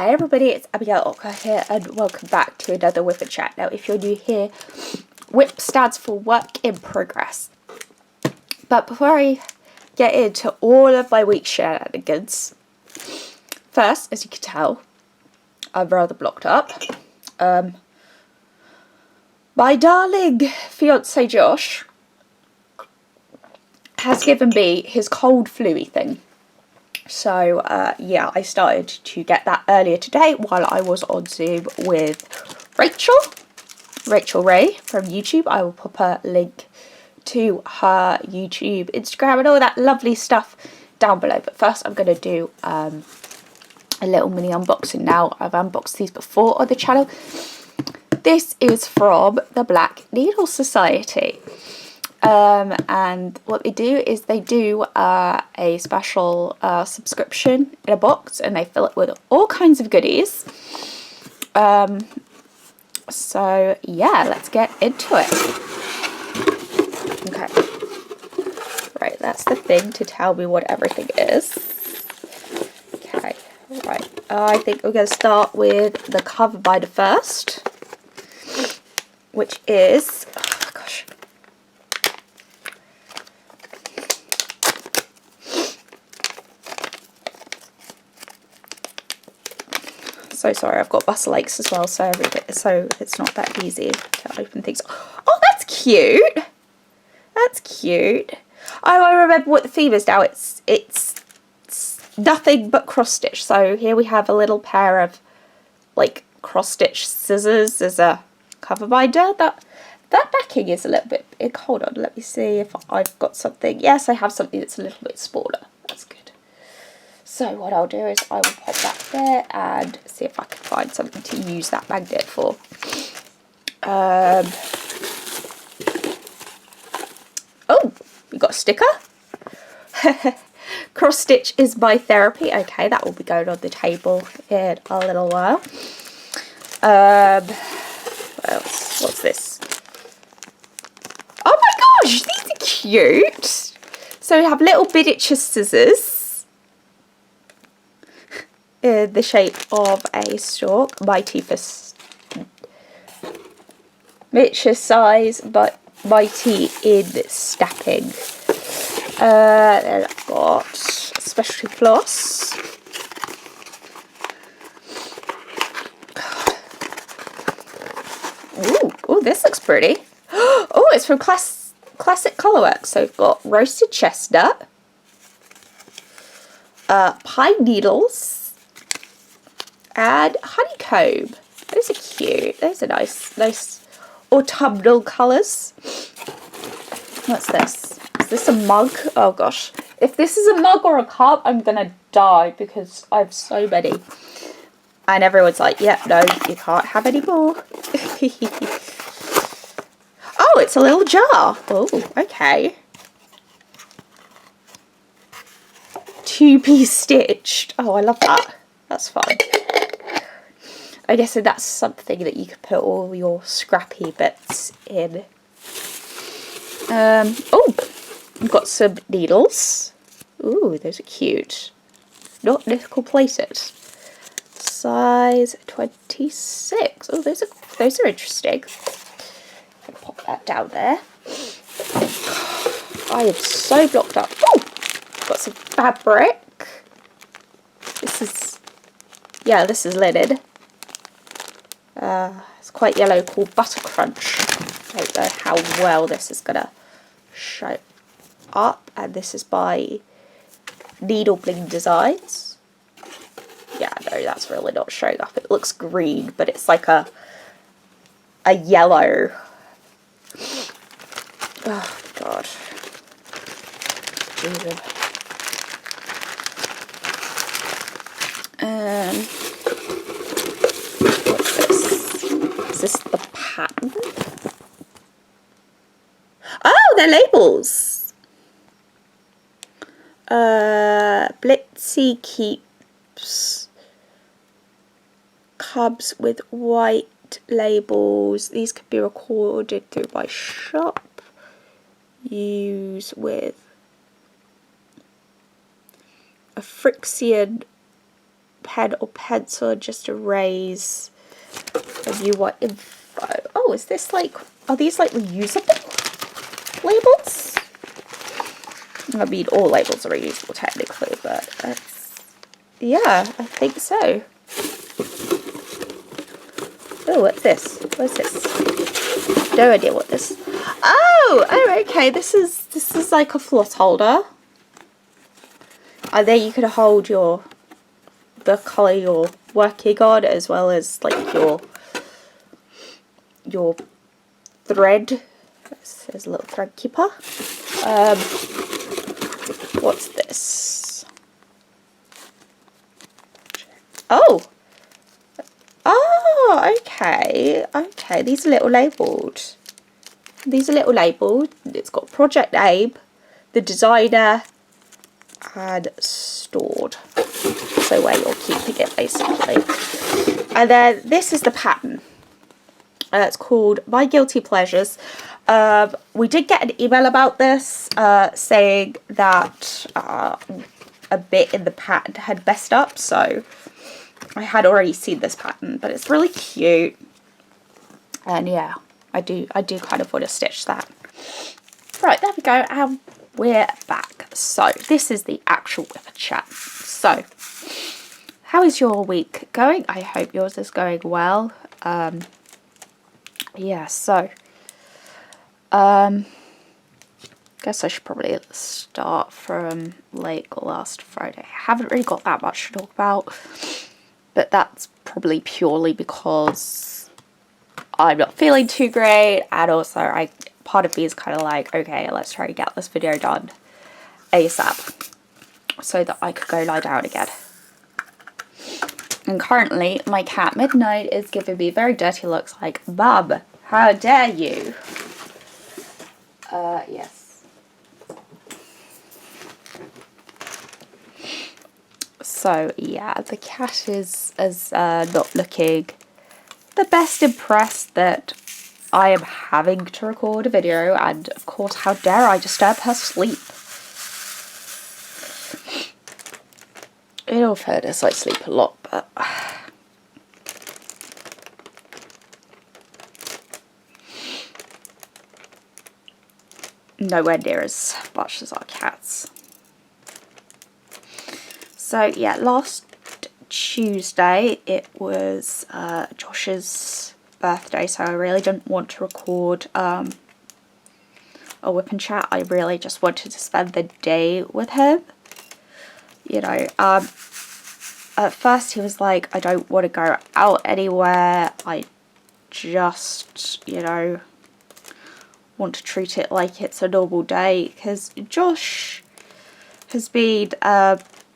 Hi everybody, it's Abigail Ocker here and welcome back to another WIP and Chat. Now if you're new here, WIP stands for Work in Progress. But before I get into all of my week's shenanigans, first, as you can tell, I'm rather blocked up. My darling fiance Josh has given me his cold flu-y thing. So, yeah, I started to get that earlier today while I was on Zoom with Rachel Ray from YouTube. I will pop a link to her YouTube, Instagram and all that lovely stuff down below. But first I'm going to do a little mini unboxing now. I've unboxed these before on the channel. This is from the Black Needle Society. And what they do is they do a special subscription in a box and they fill it with all kinds of goodies. So yeah, let's get into it. Okay, right, that's the thing to tell me what everything is. Okay, right, I think we're going to start with the cover binder first, which is, oh gosh, so sorry, I've got muscle aches as well, so it's not that easy to open things. Oh, that's cute. That's cute. Oh, I remember what the theme is now. It's nothing but cross stitch. So here we have a little pair of like cross stitch scissors as a cover binder. That backing is a little bit big. Hold on, let me see if I've got something. Yes, I have something that's a little bit smaller. That's good. So what I'll do is I will pop that there and see if I can find something to use that magnet for. Oh, we got a sticker. Cross stitch is my therapy. Okay, that will be going on the table in a little while. What else? What's this? Oh my gosh, these are cute. So we have little miniature scissors in the shape of a stalk. My teeth are miniature size, but mighty in snapping. Then I've got specialty floss. Ooh, this looks pretty. Oh, it's from Classic Colourworks. So we've got roasted chestnut, pine needles, and honeycomb. Those are cute. Those are nice autumnal colours. What's this? Is this a mug? Oh gosh. If this is a mug or a cup, I'm gonna die because I have so many. And everyone's like, yeah, no, you can't have any more. Oh, it's a little jar. Oh, okay. 2-piece stitched. Oh, I love that. That's fun. I guess that's something that you could put all your scrappy bits in. Oh, we've got some needles. Ooh, those are cute. Not nickel plated. Size 26. Oh, those are interesting. I'll pop that down there. I am so blocked up. Oh, got some fabric. This is linen. It's quite yellow, called Butter Crunch. I don't know how well this is gonna show up. And this is by Needle Bling Designs. Yeah, no, that's really not showing up. It looks green, but it's like a yellow. Oh god. What's this? Is this the pattern? Oh, they're labels. Blitzy keeps cubs with white labels. These could be recorded through my shop. Use with a Frixian pen or pencil, just erase if you want info. Oh, is this like, are these like reusable labels? I mean, all labels are reusable technically, but that's, yeah, I think so. Oh, what's this? What's this? No idea what this. Oh, okay. This is like a floss holder. And there you could hold the colour you're working on, as well as like your thread. There's a little thread keeper. What's this? Oh, okay. Okay, these are little labelled. These are little labelled. It's got Project Abe, the designer, and stored. So where you're keeping it, basically. And then this is the pattern. It's called My Guilty Pleasures. We did get an email about this saying that a bit in the pattern had messed up, so I had already seen this pattern, but it's really cute. And yeah, I do kind of want to stitch that. Right, there we go, and we're back. So this is the actual WIP and Chat. So how is your week going? I hope yours is going well. Yeah, so guess I should probably start from like last Friday. I haven't really got that much to talk about, but that's probably purely because I'm not feeling too great, and also part of me is kind of like, okay, let's try and get this video done ASAP so that I could go lie down again. And currently my cat Midnight is giving me very dirty looks like, Bub, how dare you? Yes. So yeah, the cat is not looking the best impressed that I am having to record a video, and of course, how dare I disturb her sleep. In all fairness, I sleep a lot, but nowhere near as much as our cats. So yeah, last Tuesday it was Josh's birthday, so I really didn't want to record a WIP and Chat. I really just wanted to spend the day with him. You know, at first he was like, I don't want to go out anywhere, I just, you know, want to treat it like it's a normal day, because Josh has been,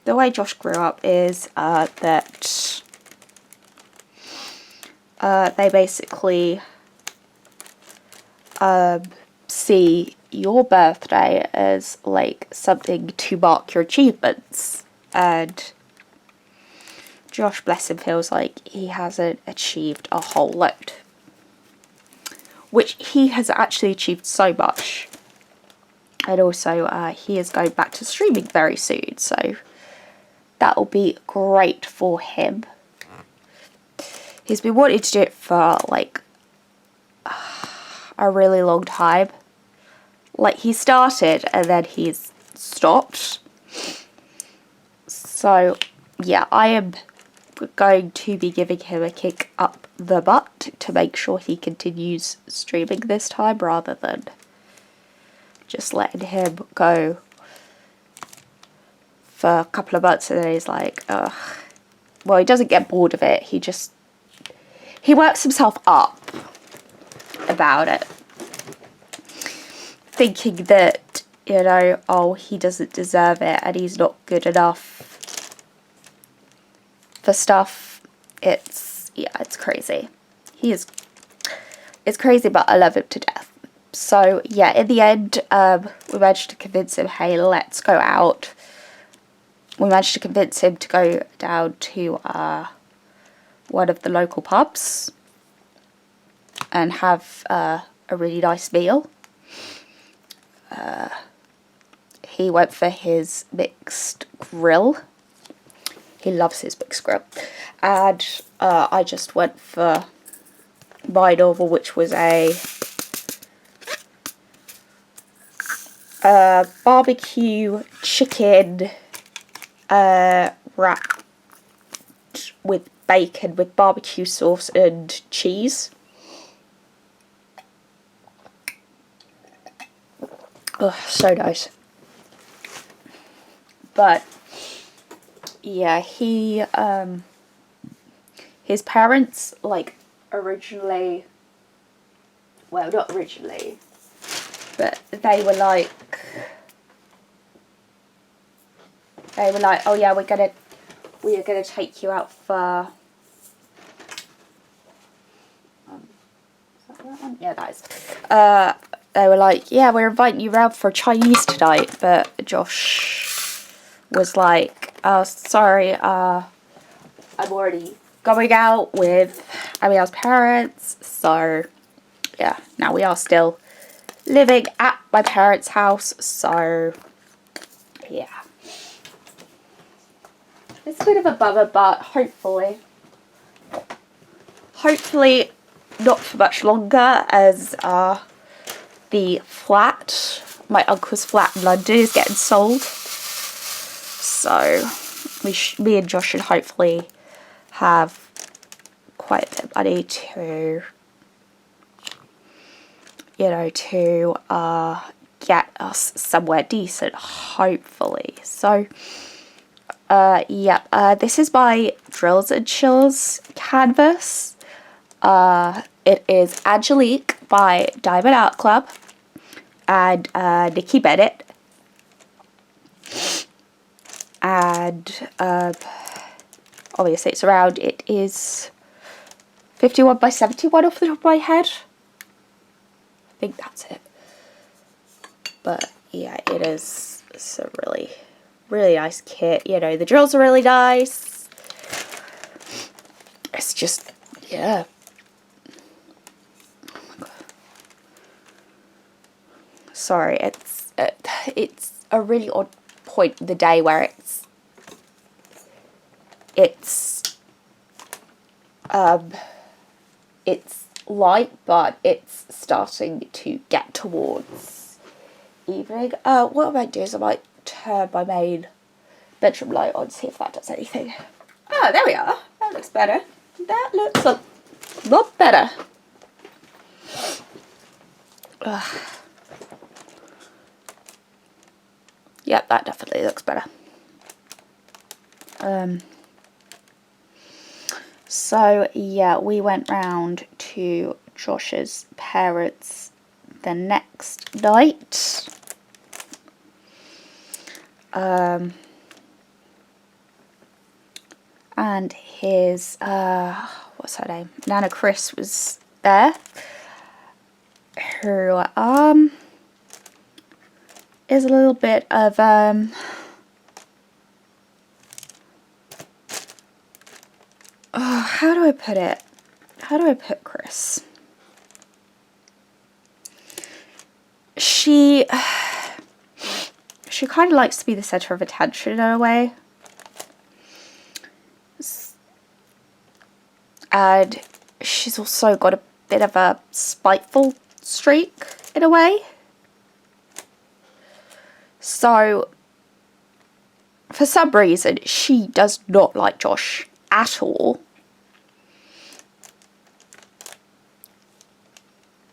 the way Josh grew up is that they basically see your birthday as like something to mark your achievements, and Josh, bless him, feels like he hasn't achieved a whole load, which he has actually achieved so much. And also he is going back to streaming very soon, so that will be great for him. He's been wanting to do it for like a really long time. Like, he started and then he's stopped. So yeah, I am going to be giving him a kick up the butt to make sure he continues streaming this time, rather than just letting him go for a couple of months and then he's like, ugh. Well, he doesn't get bored of it, he works himself up about it, thinking that, you know, oh, he doesn't deserve it and he's not good enough for stuff. It's crazy. It's crazy, but I love him to death. So yeah, in the end, we managed to convince him, hey, let's go out. We managed to convince him to go down to one of the local pubs and have a really nice meal. He went for his mixed grill. He loves his big scrub. And I just went for my novel, which was a barbecue chicken wrapped with bacon with barbecue sauce and cheese. Oh, so nice. But yeah, he his parents, like, originally, well, not originally, but they were like, oh yeah, we are gonna take you out for is that the right one? Yeah, that is. They were like, yeah, we're inviting you round for Chinese tonight, but Josh was like, oh, sorry, I'm already going out with Abiel's parents, so yeah, now we are still living at my parents' house, so yeah. It's a bit of a bummer, but hopefully not for much longer, as the flat, my uncle's flat in London, is getting sold. So me and Josh should hopefully have quite a bit of money to, you know, to get us somewhere decent, hopefully. So yeah, this is my Drills and Chills canvas. It is Angelique by Diamond Art Club and Nikki Bennett. And obviously it's around, it is 51 by 71 off the top of my head. I think that's it. But yeah, it's a really, really nice kit. You know, the drills are really nice. It's just, yeah. Oh my God. Sorry, it's a really odd point in the day where it's light, but it's starting to get towards evening. What I might do is I might turn my main bedroom light on, see if that does anything. Oh, there we are. That looks better. That looks a lot better. Ugh. Yep, that definitely looks better. So yeah, we went round to Josh's parents the next night. And his what's her name? Nana Chris was there, who is a little bit of oh, how do I put it? How do I put Chris? She kind of likes to be the center of attention in a way. And she's also got a bit of a spiteful streak in a way. So for some reason, she does not like Josh at all.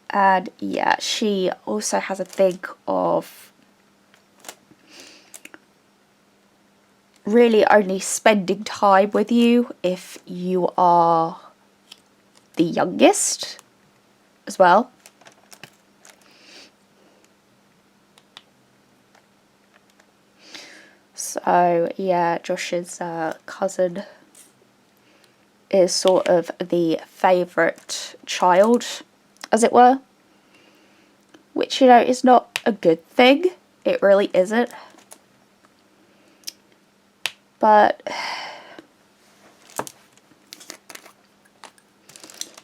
And yeah, she also has a thing of really only spending time with you if you are the youngest as well. So yeah, Josh's cousin is sort of the favourite child, as it were, which, you know, is not a good thing. It really isn't. But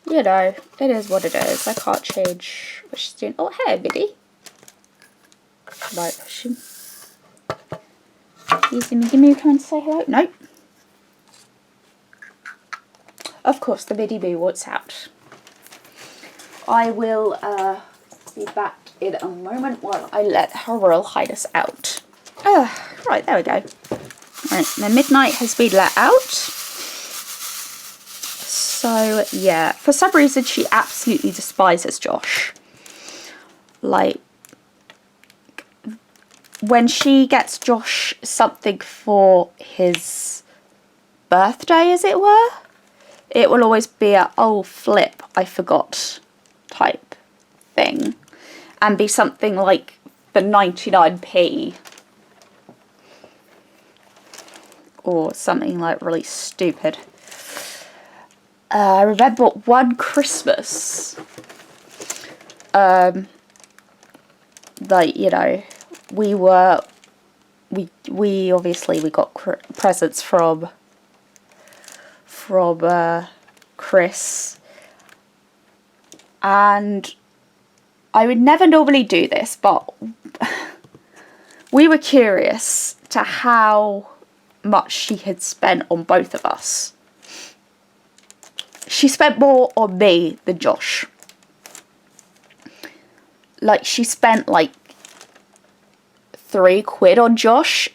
you know, it is what it is. I can't change what she's doing. Oh, hey, Biddy. Right, push him. Easy, give me a come and say hello. Nope. Of course, the Mini Me wants out. I will be back in a moment while I let Her Royal Highness out. Right, there we go. Right, the Midnight has been let out. So, yeah, for some reason she absolutely despises Josh. Like, when she gets Josh something for his birthday, as it were, it will always be a, oh flip, I forgot type thing. And be something like for 99p. Or something like really stupid. I remember one Christmas, like, you know, we obviously we got presents from Chris, and I would never normally do this, but we were curious to how much she had spent on both of us. She spent more on me than Josh. Like, she spent like £3 on Josh.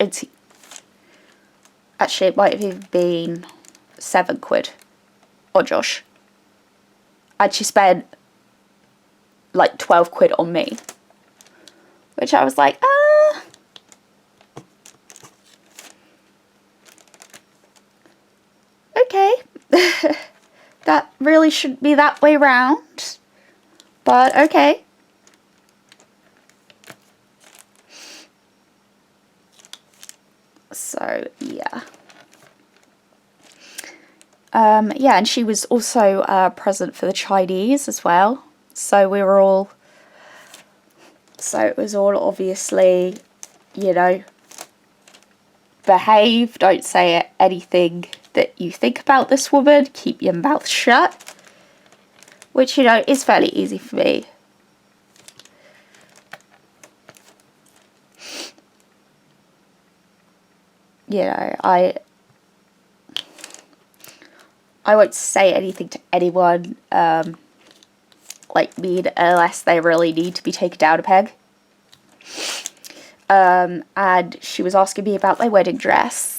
Actually, it might have even been £7 on Josh. And she spent like £12 on me. Which I was like, okay. That really shouldn't be that way round. But okay. So, yeah. Yeah, and she was also present for the Chinese as well. So we were all... So it was all obviously, you know, behave, don't say anything that you think about this woman, keep your mouth shut. Which, you know, is fairly easy for me. You know, I won't say anything to anyone, like, mean unless they really need to be taken down a peg. And she was asking me about my wedding dress.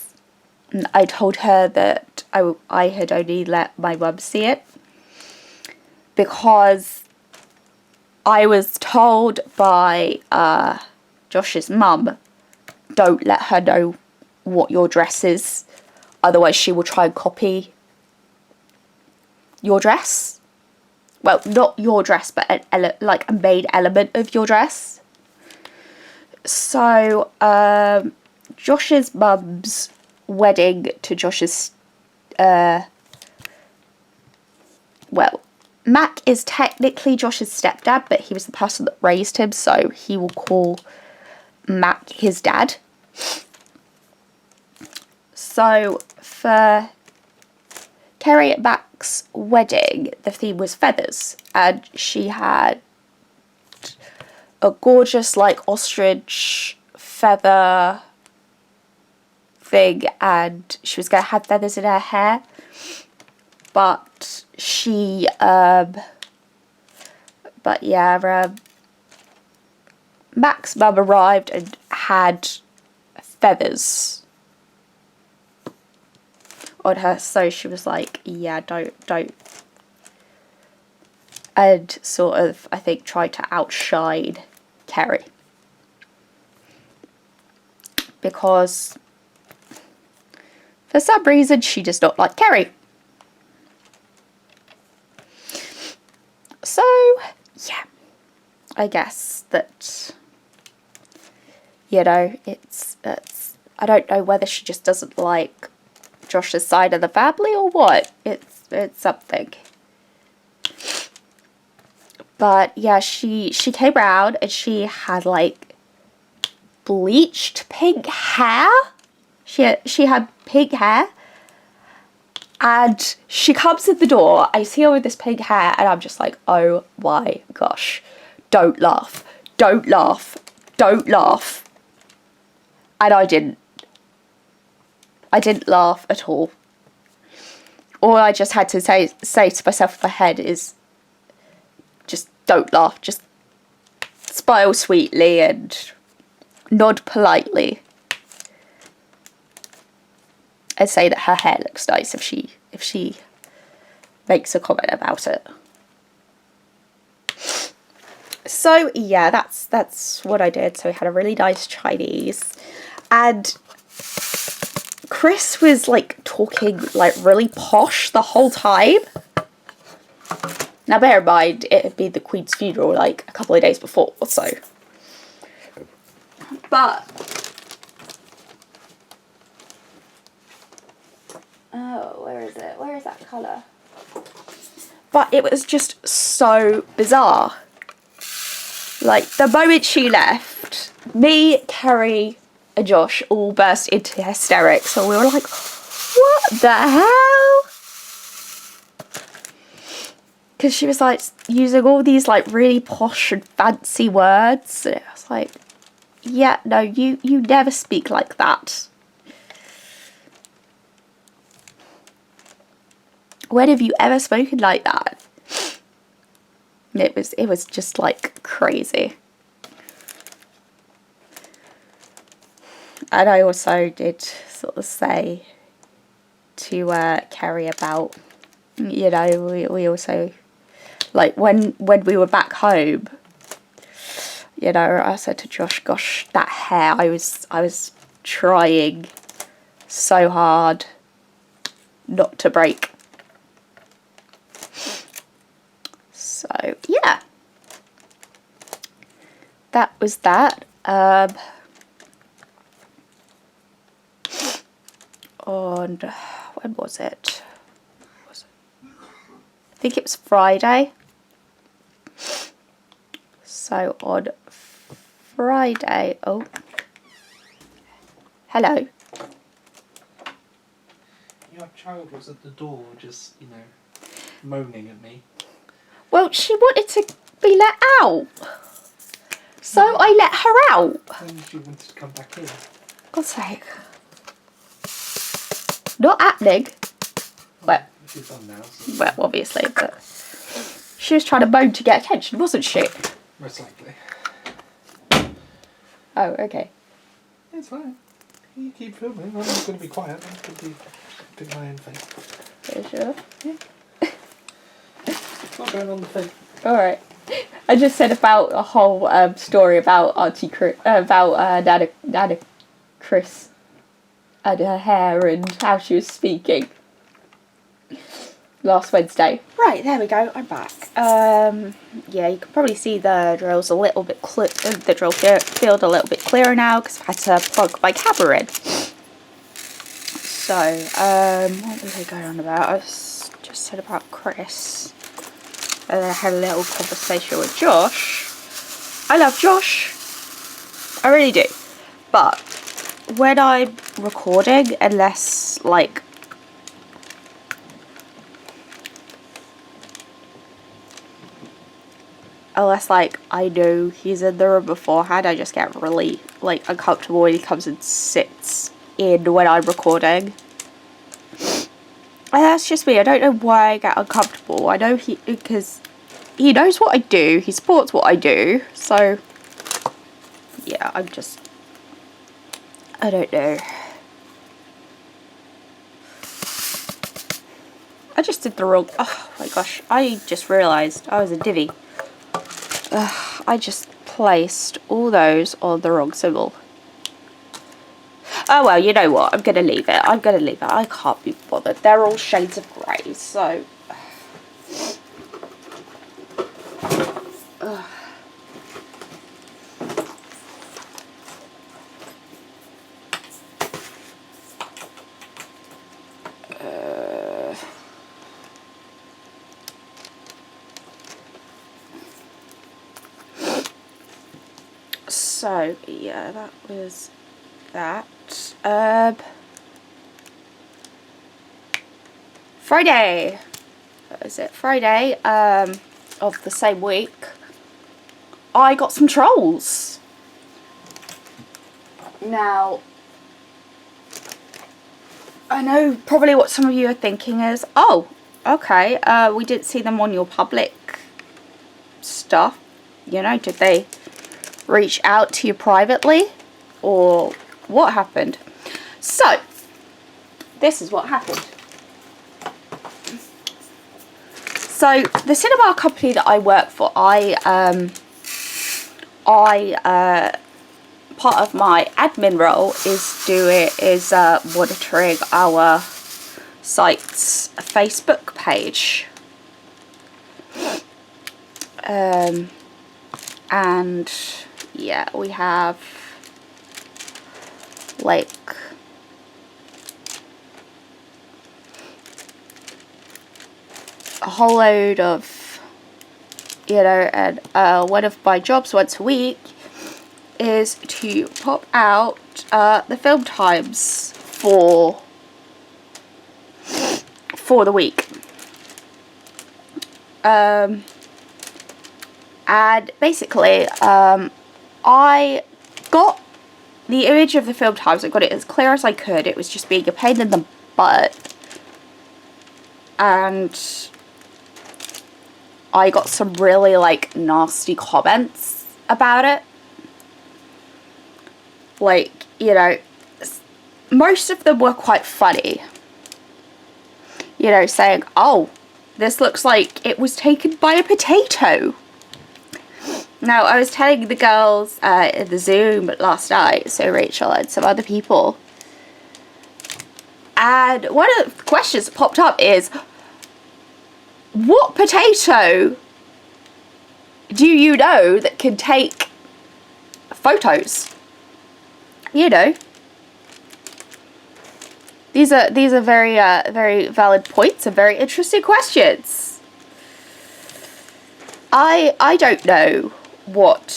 And I told her that I had only let my mum see it. Because I was told by Josh's mum, don't let her know what your dress is. Otherwise she will try and copy your dress. Well, not your dress, but like a main element of your dress. So, Josh's mum's wedding to Josh's, well, Mac is technically Josh's stepdad, but he was the person that raised him, so he will call Mac his dad. So, for Kerry and Mac's wedding, the theme was feathers, and she had a gorgeous, like, ostrich feather thing, and she was going to have feathers in her hair, but she, but yeah, Mac's mum arrived and had feathers on her, so she was like, yeah, don't, and sort of, I think, tried to outshine Kerry. Because for some reason she does not like Kerry. So, yeah, I guess that, you know, it's I don't know whether she just doesn't like Josh's side of the family or what. It's something. But yeah, she came around and she had like bleached pink hair. She had pink hair. And she comes in the door, I see her with this pink hair, and I'm just like, oh my gosh, don't laugh, don't laugh, don't laugh. And I didn't laugh at all. all I just had to say to myself in my head is, just don't laugh, just smile sweetly and nod politely and say that her hair looks nice if she makes a comment about it. So yeah, that's what I did. So we had a really nice Chinese, and Chris was like talking like really posh the whole time. Now bear in mind, it had been the Queen's funeral like a couple of days before, so. But oh, where is it? Where is that colour? But it was just so bizarre. Like, the moment she left, me, Kerry, and Josh all burst into hysterics. And we were like, what the hell? Because she was, like, using all these, like, really posh and fancy words. And I was like, yeah, no, you never speak like that. When have you ever spoken like that? It was just like crazy. And I also did sort of say to Kerry about, you know, we also, like when we were back home, you know, I said to Josh, gosh, that hair, I was trying so hard not to break. So yeah, that was that. And when was it? I think it was Friday. So on Friday, oh, hello. Your child was at the door, just, you know, moaning at me. Well, she wanted to be let out, so I let her out. When she wanted to come back in. God's sake. Not happening. Well, she's on now. So well, obviously, but she was trying to moan to get attention, wasn't she? most likely. Oh, okay. It's fine. You keep filming. I'm not going to be quiet. I'm going to be picking my own face. Are you sure? Yeah. It's not going on the thing. Alright. I just said about a whole story about Auntie Chris, about Nana Chris and her hair and how she was speaking last Wednesday. Right, there we go. I'm back. Yeah, you can probably see the drills a little bit the drill field a little bit clearer now because I've had to plug my camera in. So, what was I going on about? I was just said about Chris. And then I had a little conversation with Josh. I love Josh. I really do. But when I'm recording, unless like I know he's in the room beforehand, I just get really like uncomfortable when he comes and sits in when I'm recording. And that's just me. I don't know why I get uncomfortable. I know because he knows what I do. He supports what I do. So yeah, I don't know. I just did the wrong, oh my gosh, I just realised I was a divvy. I just placed all those on the wrong symbol. Oh well, you know what, I'm going to leave it. I can't be bothered. They're all shades of grey, so. So yeah, that was that. Friday. What was it? Friday of the same week. I got some trolls. Now, I know probably what some of you are thinking is, oh, okay, we didn't see them on your public stuff. You know, did they reach out to you privately? Or what happened? So, this is what happened. So, the cinema company that I work for, part of my admin role is monitoring our site's Facebook page. And yeah, we have like a whole load of, you know, and one of my jobs once a week is to pop out the film times for the week. And basically, I got the image of the film times. I got it as clear as I could. It was just being a pain in the butt. And I got some really, like, nasty comments about it. Like, you know, most of them were quite funny. You know, saying, oh, this looks like it was taken by a potato. Now, I was telling the girls in the Zoom last night, so Rachel and some other people, and one of the questions that popped up is, what potato do you know that can take photos? You know, these are very very valid points and very interesting questions. I don't know what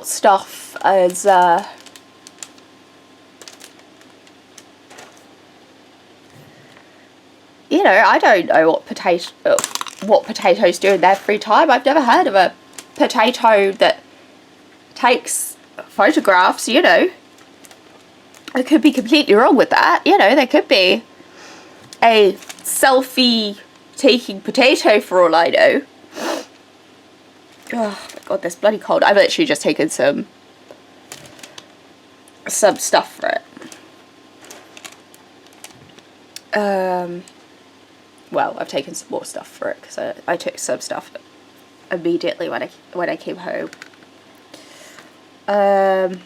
stuff is you know, I don't know what potatoes do in their free time. I've never heard of a potato that takes photographs, you know. I could be completely wrong with that. You know, there could be a selfie taking potato for all I know. Oh my god, this bloody cold. I've literally just taken some stuff for it. Well, I've taken some more stuff for it because I took some stuff immediately when I came home. I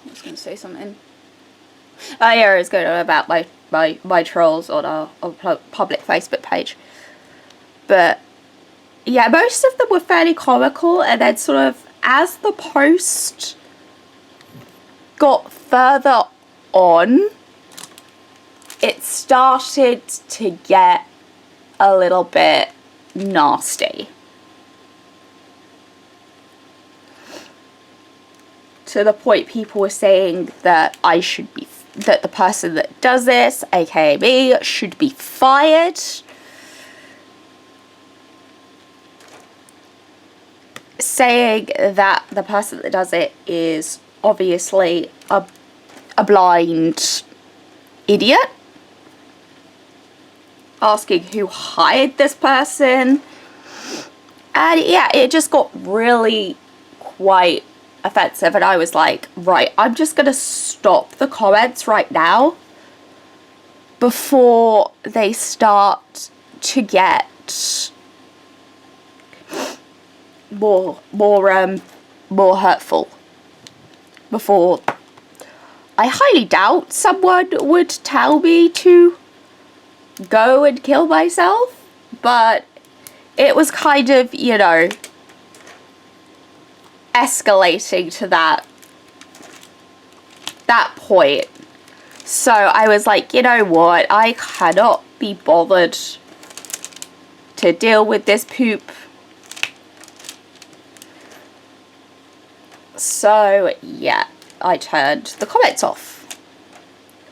was going to say something. Oh yeah, I was going on about my trolls on our public Facebook page. But yeah, most of them were fairly comical, and then sort of as the post got further on, it started to get a little bit nasty. To the point people were saying that that the person that does this, aka me, should be fired. Saying that the person that does it is obviously a blind idiot. Asking who hired this person. And yeah, it just got really quite offensive, and I was like, right, I'm just gonna stop the comments right now before they start to get more hurtful. Before, I highly doubt someone would tell me to go and kill myself, but it was kind of, you know, escalating to that point. So I was like, you know what, I cannot be bothered to deal with this poop. So yeah, I turned the comments off.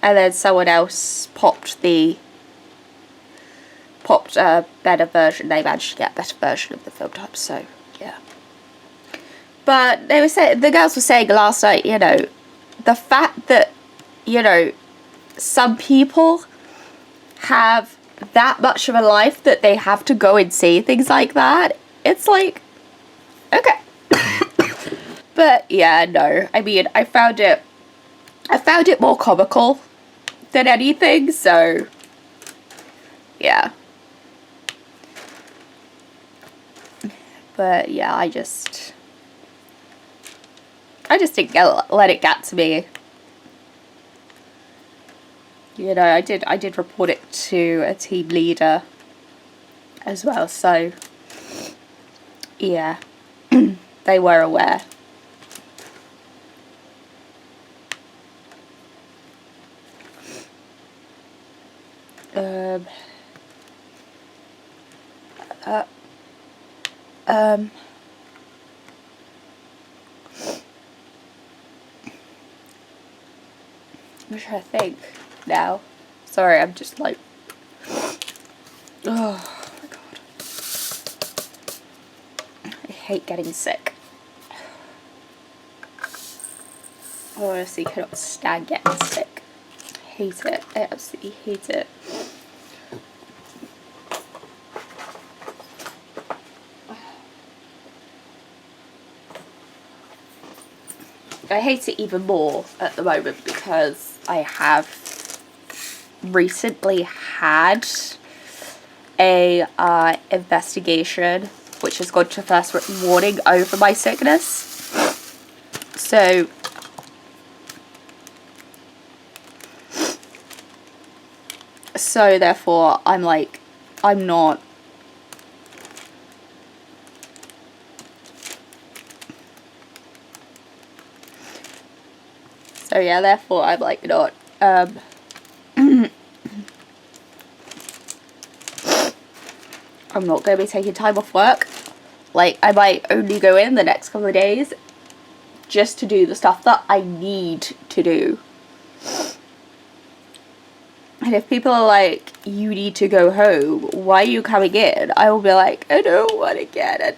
And then someone else popped a better version. They managed to get a better version of the film type, so yeah. But they were saying, the girls were saying last night, you know, the fact that, you know, some people have that much of a life that they have to go and see things like that. It's like, okay. But yeah, no. I mean, I found it more comical than anything, so yeah. But yeah, I just didn't let it get to me. You know, I did report it to a team leader as well, so yeah, they were aware. I'm trying to think now. Sorry, I'm just like, oh my god. I hate getting sick. I honestly cannot stand getting sick. I hate it. I absolutely hate it. I hate it even more at the moment because I have recently had a investigation which has gone to first written warning over my sickness. So therefore I'm like, I'm not so yeah, therefore I'm like not I'm not going to be taking time off work. Like, I might only go in the next couple of days just to do the stuff that I need to do. And if people are like, you need to go home, why are you coming in? I will be like, I don't want to get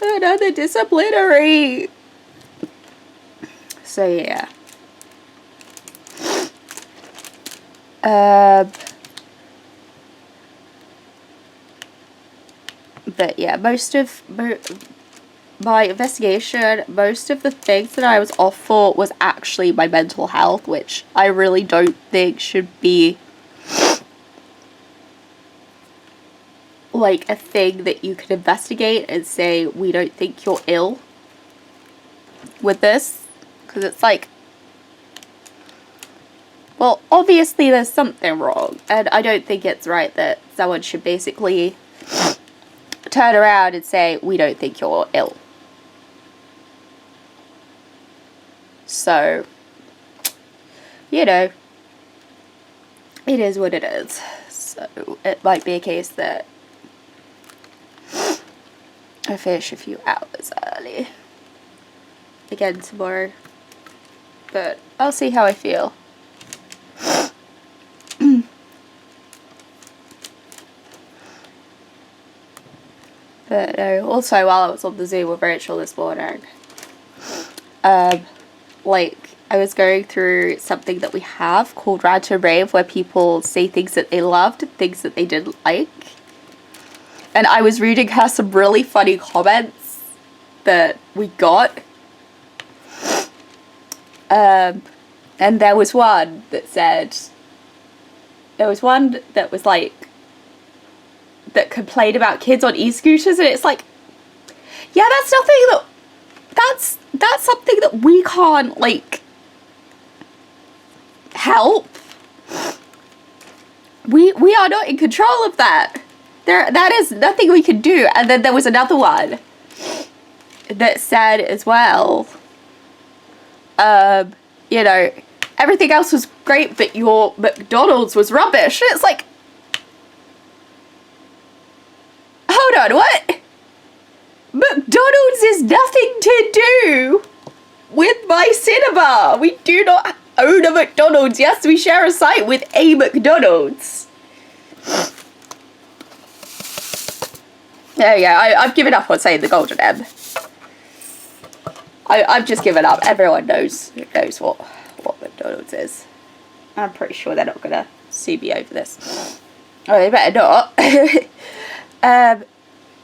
another disciplinary. So yeah. But yeah, most of my investigation, most of the things that I was off for was actually my mental health, which I really don't think should be like a thing that you can investigate and say, we don't think you're ill with this. Because it's like, well, obviously there's something wrong, and I don't think it's right that someone should basically turn around and say, we don't think you're ill. So, you know, it is what it is. So it might be a case that I finish a few hours early again tomorrow, but I'll see how I feel. But also while I was on the Zoom with Rachel this morning, like, I was going through something that we have called Rant and Rave, where people say things that they loved, things that they didn't like. And I was reading her some really funny comments that we got. And there was one that said, that was like, that complained about kids on e-scooters, and it's like, yeah, that's something that we can't, like, help. We are not in control of that. That is nothing we can do. And then there was another one that said as well, you know, everything else was great, but your McDonald's was rubbish. And it's like, hold on, what? McDonald's is nothing to do with my cinema. We do not own a McDonald's. Yes, we share a site with a McDonald's. There we go. I've given up on saying the golden M. I've just given up. Everyone knows what McDonald's is. I'm pretty sure they're not gonna sue me over this. Oh, they better not.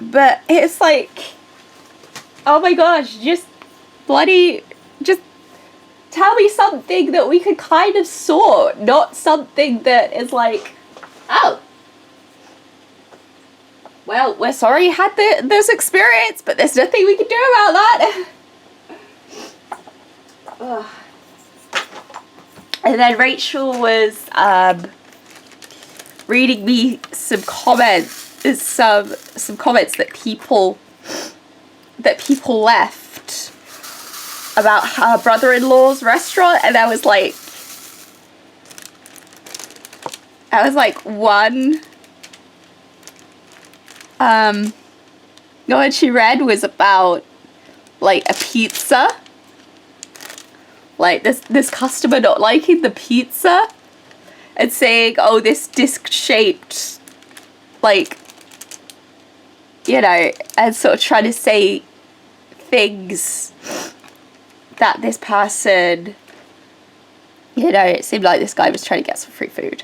But it's like, oh my gosh, just tell me something that we could kind of sort, not something that is like, oh, well, we're sorry you had this experience, but there's nothing we can do about that. And then Rachel was reading me some comments that people left about her brother-in-law's restaurant, and I was like one the one she read was about like a pizza, like this customer not liking the pizza and saying, oh, this disc-shaped, like, you know, and sort of trying to say things that this person, you know, it seemed like this guy was trying to get some free food,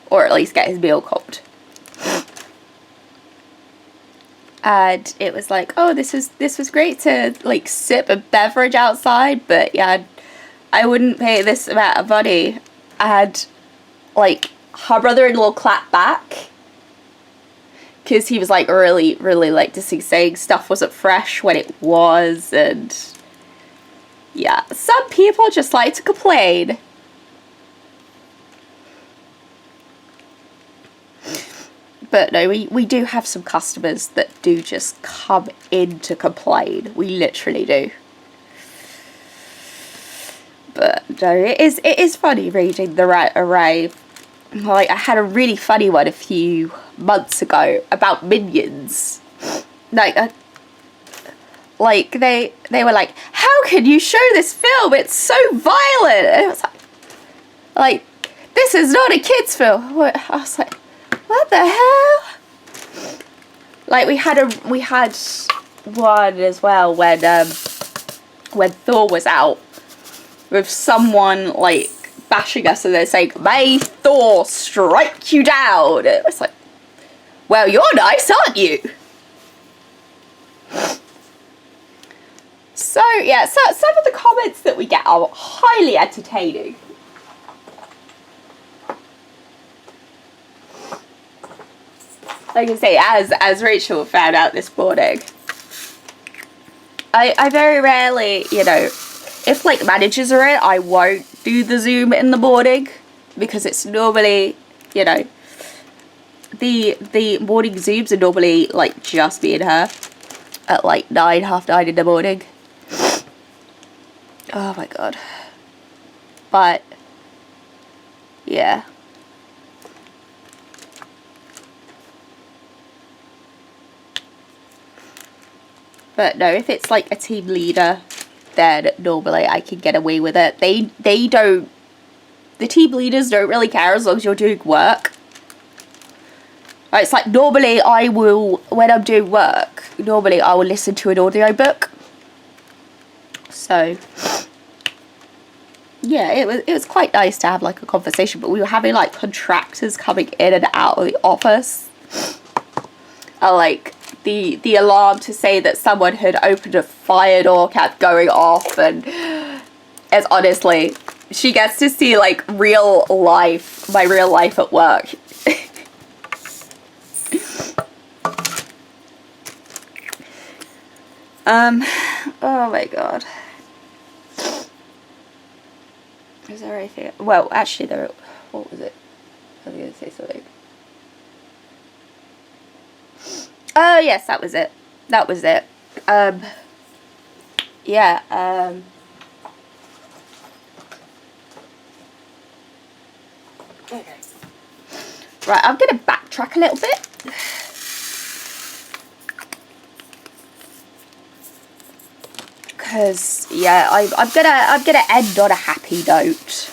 or at least get his meal comped. And it was like, oh, this was great to like sip a beverage outside, but yeah, I wouldn't pay this amount of money. And like her brother-in-law clapped back because he was like really like saying stuff wasn't fresh when it was. And yeah, some people just like to complain. But no, we do have some customers that do just come in to complain. We literally do. But no, it is funny reading the array. Like, I had a really funny one a few months ago about Minions. Like they were like, how can you show this film? It's so violent. And it was like, this is not a kid's film. I was like, what the hell? Like, we had one as well when Thor was out, with someone like bashing us and they're saying, may Thor strike you down. It was like, well, you're nice, aren't you? So yeah, so some of the comments that we get are highly entertaining. Like I say, as Rachel found out this morning, I very rarely, you know, if like managers are in, I won't do the Zoom in the morning, because it's normally, you know, the morning Zooms are normally like just me and her at like 9, half 9 in the morning. Oh my god. But yeah. But no, if it's like a team leader, then normally I can get away with it. The team leaders don't really care as long as you're doing work. It's like, normally I will, when I'm doing work, normally I will listen to an audiobook. So yeah, it was quite nice to have like a conversation, but we were having like contractors coming in and out of the office. Like the alarm to say that someone had opened a fire door kept going off, and it's honestly, she gets to see like real life, my real life at work. Oh my god. Is there anything? Well, actually, what was it? I was going to say something. Oh, yes, that was it. That was it. Yeah, okay. Right, I'm going to backtrack a little bit. Because yeah, I'm gonna end on a happy note.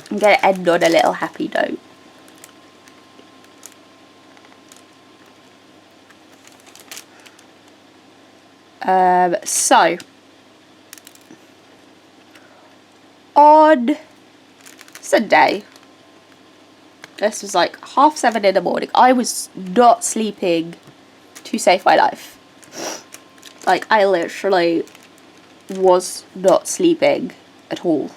I'm gonna end on a little happy note. So on Sunday, this was like 7:30 in the morning. I was not sleeping to save my life. Like, I literally was not sleeping at all.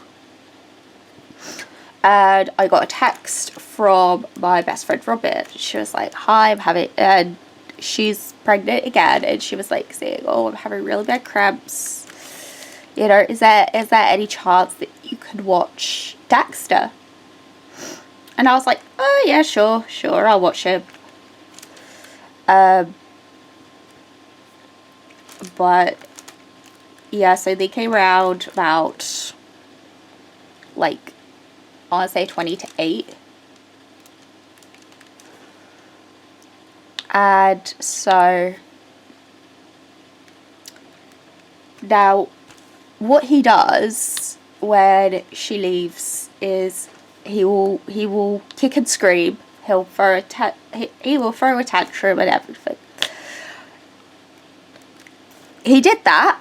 And I got a text from my best friend Robin. She was like, hi, I'm having, and she's pregnant again, and she was like saying, oh, I'm having really bad cramps. You know, is there any chance that you could watch Dexter? And I was like, oh yeah, sure, I'll watch him. But yeah, so they came around about, like, I want to say 20 to 8. And so now what he does when she leaves is he will kick and scream. He'll throw he will throw a tantrum and everything. He did that,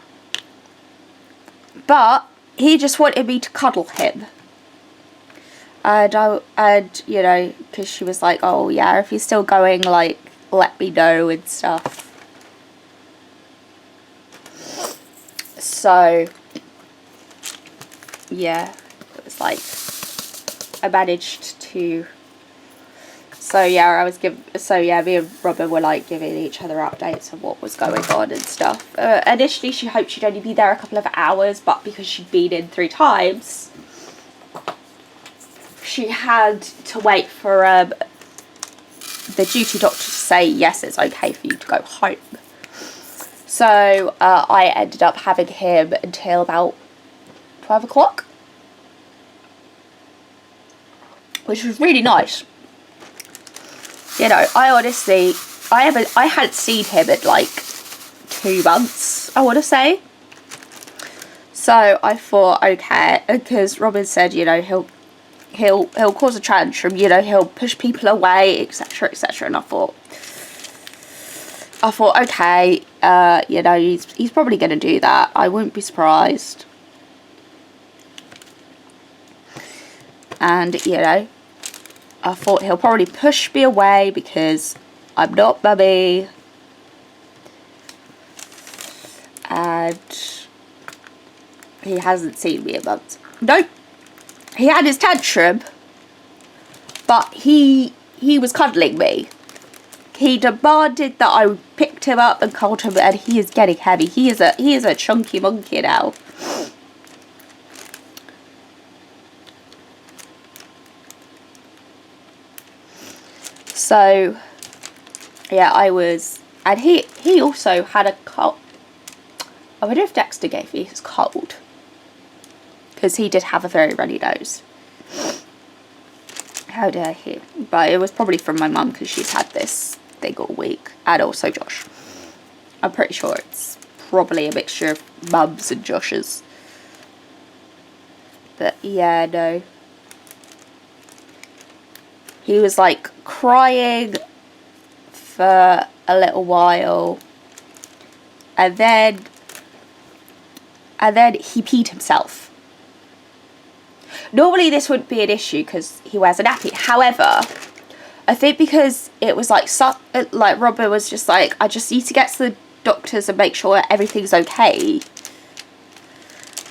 but he just wanted me to cuddle him. And you know, because she was like, oh yeah, if he's still going, like, let me know and stuff. So yeah, it was like, I managed to. So yeah, me and Robin were like giving each other updates of what was going on and stuff. Initially, she hoped she'd only be there a couple of hours, but because she'd been in 3 times, she had to wait for the duty doctor to say yes, it's okay for you to go home. So I ended up having him until about 12 o'clock, which was really nice. You know, I honestly, I hadn't seen him in like 2 months, I want to say. So I thought, okay, because Robin said, you know, he'll cause a tantrum, you know, he'll push people away, etc, etc. And I thought, okay, you know, he's probably going to do that. I wouldn't be surprised. And, you know, I thought he'll probably push me away because I'm not mummy. And he hasn't seen me in months. Nope. He had his tantrum, but he was cuddling me. He demanded that I picked him up and cuddled him, and he is getting heavy. He is a chunky monkey now. So yeah, I was, and he also had a cold. I wonder if Dexter gave me his cold, because he did have a very runny nose. How dare he? But it was probably from my mum, because she's had this thing all week, and also Josh. I'm pretty sure it's probably a mixture of mums and Josh's. But yeah, no. He was like crying for a little while, and then he peed himself. Normally this wouldn't be an issue because he wears a nappy. However, I think because it was like Robin was just like, I just need to get to the doctors and make sure everything's okay,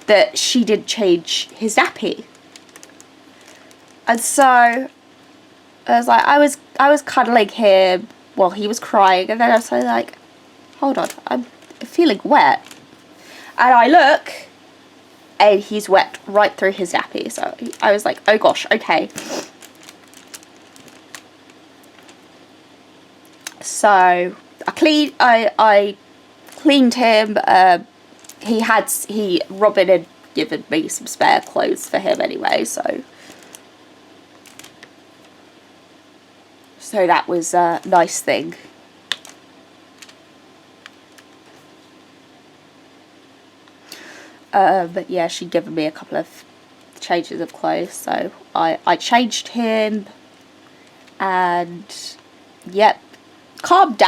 that she didn't change his nappy. And so I was like, I was cuddling him while he was crying, and then I was like, hold on, I'm feeling wet. And I look, and he's wet right through his nappy. So I was like, oh gosh, okay. So I cleaned him. Robin had given me some spare clothes for him anyway, so that was a nice thing. But yeah, she'd given me a couple of changes of clothes, so I changed him, and yep, calmed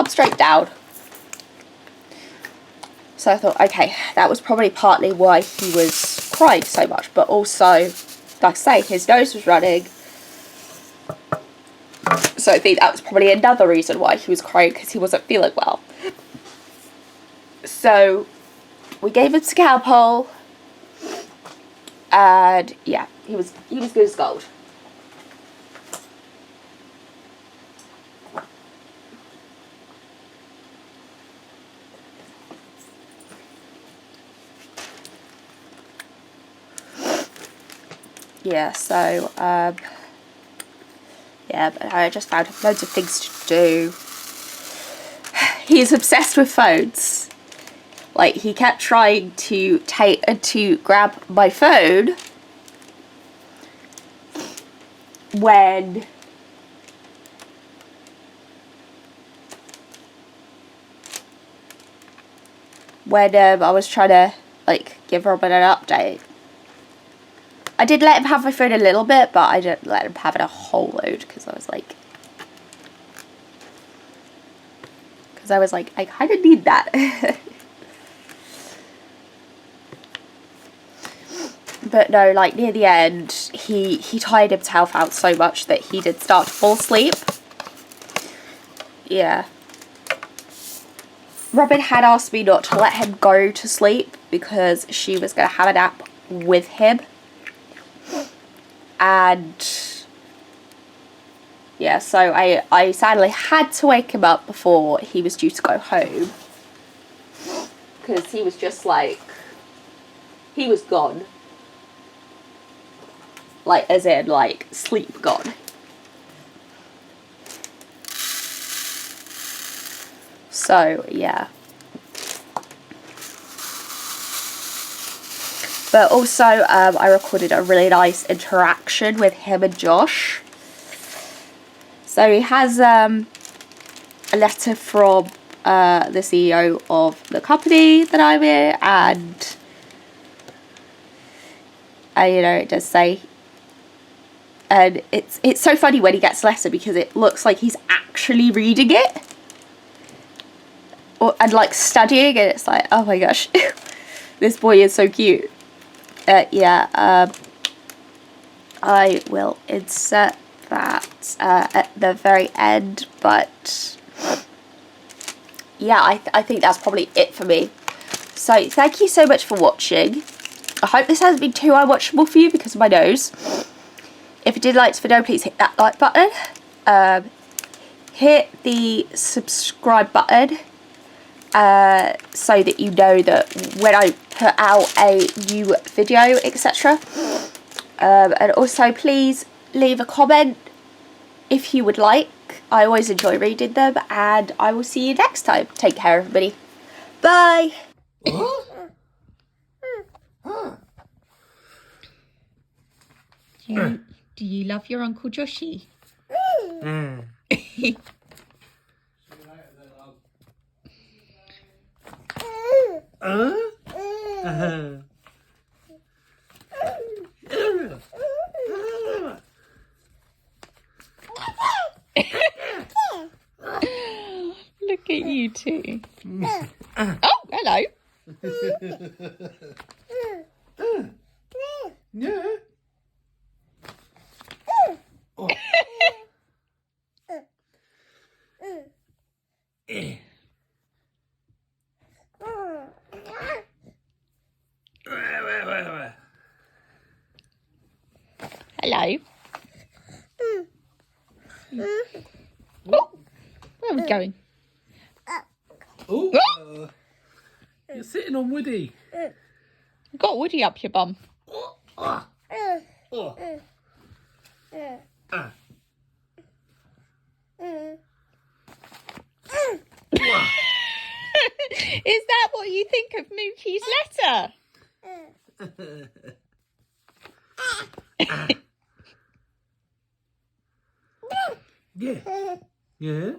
straight down. So I thought, okay, that was probably partly why he was crying so much, but also, like I say, his nose was running. So I think that was probably another reason why he was crying, because he wasn't feeling well. So we gave him Scalpel, and yeah, he was good as gold. Yeah, so yeah, but I just found loads of things to do. He's obsessed with phones. Like, he kept trying to grab my phone when I was trying to, like, give Robin an update. I did let him have my phone a little bit, but I didn't let him have it a whole load, because I was like, I kind of need that. But no, like, near the end, he tired himself out so much that he did start to fall asleep. Yeah. Robin had asked me not to let him go to sleep because she was going to have a nap with him. And yeah, so I sadly had to wake him up before he was due to go home. Because he was just like, he was gone. Like, as in, like, sleep gone. So, yeah. But also, I recorded a really nice interaction with him and Josh. So he has a letter from the CEO of the company that I'm in, and you know, it does say, and it's so funny when he gets a letter because it looks like he's actually reading it and like studying, and it's like, oh my gosh, this boy is so cute. Yeah, I will insert that at the very end, but yeah, I think that's probably it for me. So thank you so much for watching. I hope this hasn't been too unwatchable for you because of my nose. If you did like this video, please hit that like button. Hit the subscribe button so that you know that when I put out a new video, etc. And also please leave a comment if you would like. I always enjoy reading them, and I will see you next time. Take care, everybody. Bye. Do you love your Uncle Joshy? Look at you two. Oh, hello. Yeah. Oh. Hello. Oh, where are we going? Oh, you're sitting on Woody. You've got Woody up your bum. Is that what you think of Mookie's letter? Yeah. Yeah.